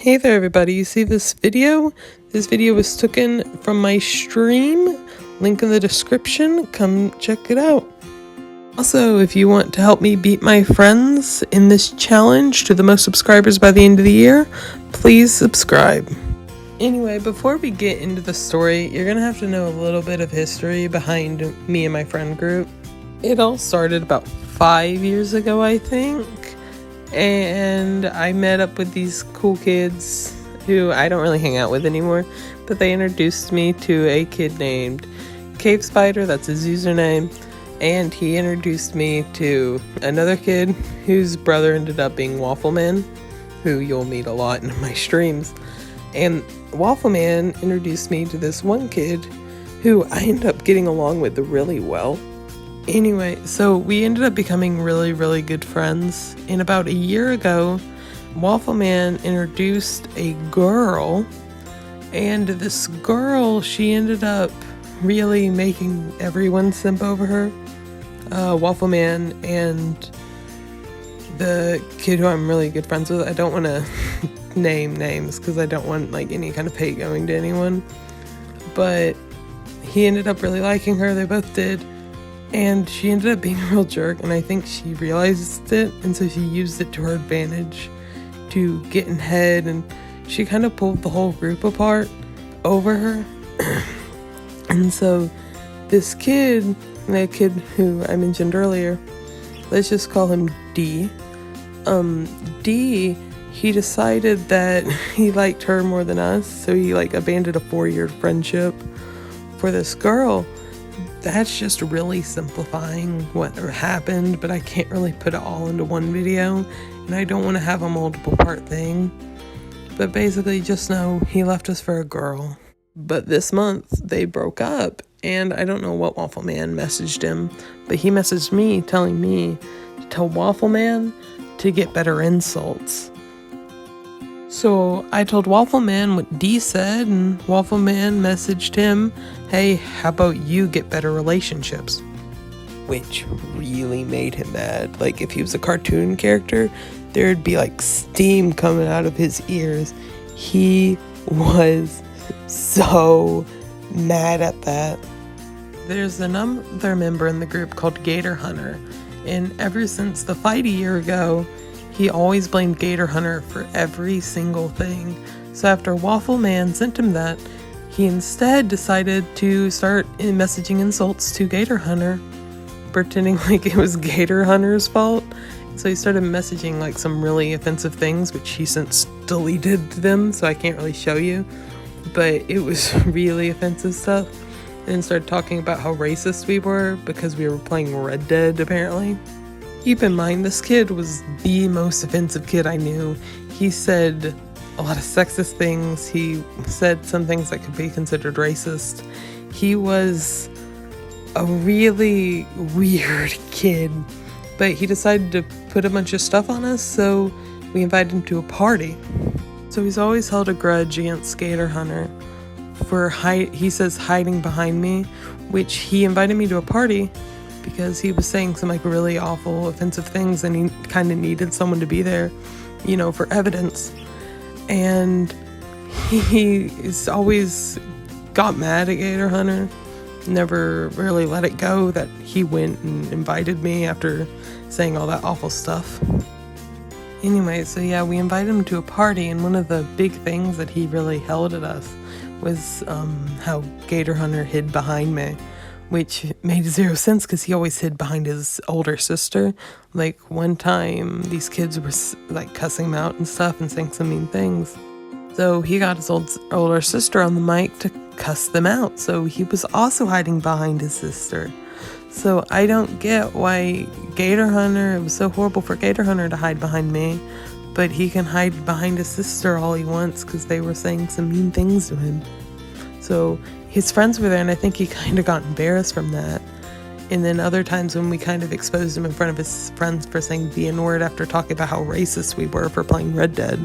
Hey there everybody, you see this video? This video was taken from my stream, link in the description, come check it out. Also, if you want to help me beat my friends in this challenge to the most subscribers by the end of the year, please subscribe. Anyway, before we get into the story, you're gonna have to know a little bit of history behind me and my friend group. It all started about 5 years ago, I think. And I met up with these cool kids who I don't really hang out with anymore, but they introduced me to a kid named Cave Spider, that's his username, and he introduced me to another kid whose brother ended up being Waffle Man, who you'll meet a lot in my streams. And Waffle Man introduced me to this one kid who I ended up getting along with really well. Anyway, so we ended up becoming really good friends. And about a year ago, Waffle Man introduced a girl. And this girl, she ended up really making everyone simp over her. Waffle Man and the kid who I'm really good friends with. I don't want to name names because I don't want like any kind of hate going to anyone. But he ended up really liking her. They both did. And she ended up being a real jerk, and I think she realized it, and so she used it to her advantage to get in head, and she kind of pulled the whole group apart over her. And so this kid, that kid who I mentioned earlier, let's just call him D. D, he decided that he liked her more than us, so he like abandoned a 4-year friendship for this girl. That's just really simplifying what happened, but I can't really put it all into one video, and I don't want to have a multiple part thing. But basically, just know he left us for a girl. But this month, they broke up, and I don't know what Waffle Man messaged him, but he messaged me telling me to tell Waffle Man to get better insults. So I told Waffle Man what D said, and Waffle Man messaged him, hey, how about you get better relationships? Which really made him mad. Like, if he was a cartoon character, there'd be like steam coming out of his ears. He was so mad at that. There's another member in the group called Gator Hunter, and ever since the fight a year ago, he always blamed Gator Hunter for every single thing. So after Waffle Man sent him that, he instead decided to start messaging insults to Gator Hunter, pretending like it was Gator Hunter's fault. So he started messaging like some really offensive things, which he since deleted them, so I can't really show you. But it was really offensive stuff. And started talking about how racist we were because we were playing Red Dead, apparently. Keep in mind, this kid was the most offensive kid I knew. He said a lot of sexist things. He said some things that could be considered racist. He was a really weird kid, but he decided to put a bunch of stuff on us, so we invited him to a party. So he's always held a grudge against Gator Hunter for, he says, hiding behind me, which he invited me to a party because he was saying some like really awful, offensive things, and he kind of needed someone to be there, you know, for evidence. And he is always got mad at Gator Hunter, never really let it go that he went and invited me after saying all that awful stuff. Anyway, so yeah, we invited him to a party, and one of the big things that he really held at us was how Gator Hunter hid behind me, which made zero sense because he always hid behind his older sister. Like, one time, these kids were like cussing him out and stuff and saying some mean things. So he got his older sister on the mic to cuss them out. So he was also hiding behind his sister. So I don't get why Gator Hunter, it was so horrible for Gator Hunter to hide behind me, but he can hide behind his sister all he wants because they were saying some mean things to him. So his friends were there, and I think he kind of got embarrassed from that. And then other times when we kind of exposed him in front of his friends for saying the N-word after talking about how racist we were for playing Red Dead.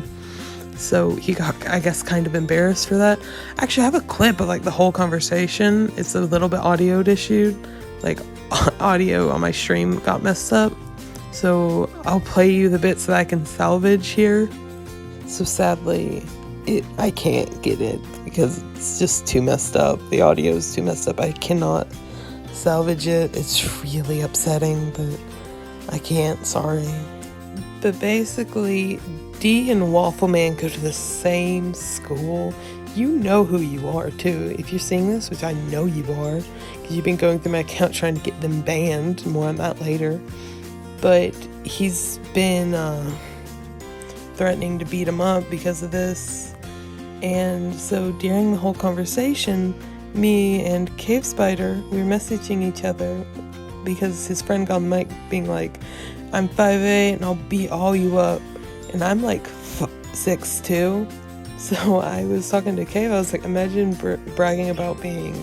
So he got, I guess, kind of embarrassed for that. Actually, I have a clip of like the whole conversation. It's a little bit audio issued. Like, audio on my stream got messed up. So I'll play you the bits that I can salvage here. So sadly, I can't get it because it's just too messed up. The audio is too messed up. I cannot salvage it. It's really upsetting, but I can't, sorry. But basically, Dee and Waffle Man go to the same school. You know who you are, too. If you're seeing this, which I know you are, because you've been going through my account trying to get them banned. More on that later. But he's been threatening to beat him up because of this. And so during the whole conversation, me and Cave Spider, we were messaging each other because his friend got on the mic being like, I'm 5'8" and I'll beat all you up. And I'm like 6'2". So I was talking to Cave, I was like, imagine bragging about being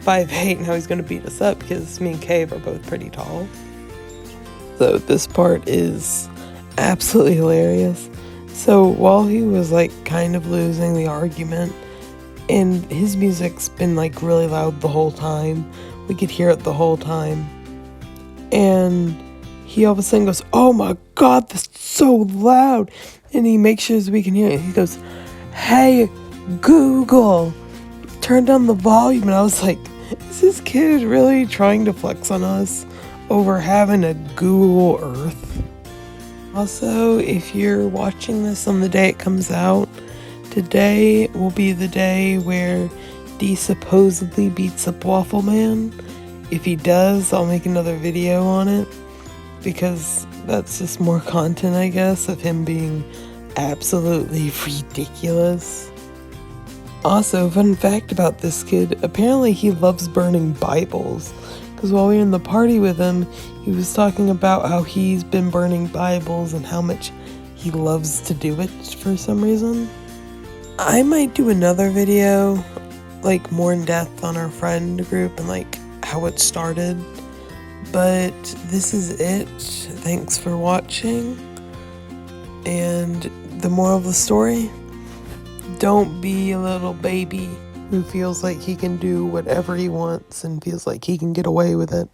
5'8" and how he's going to beat us up, because me and Cave are both pretty tall. So this part is absolutely hilarious. So while he was like kind of losing the argument, and his music's been like really loud the whole time, we could hear it the whole time, and he all of a sudden goes, oh my god, this is so loud, and he makes sure we can hear it. He goes, hey Google, turn down the volume. And I was like, is this kid really trying to flex on us over having a Google Earth? Also, if you're watching this on the day it comes out, today will be the day where Dee supposedly beats up Waffle Man. If he does, I'll make another video on it, because that's just more content, I guess, of him being absolutely ridiculous. Also, fun fact about this kid, apparently he loves burning Bibles, because while we were in the party with him, he was talking about how he's been burning Bibles and how much he loves to do it for some reason. I might do another video, like more in depth on our friend group and like how it started. But this is it. Thanks for watching. And the moral of the story, don't be a little baby who feels like he can do whatever he wants and feels like he can get away with it.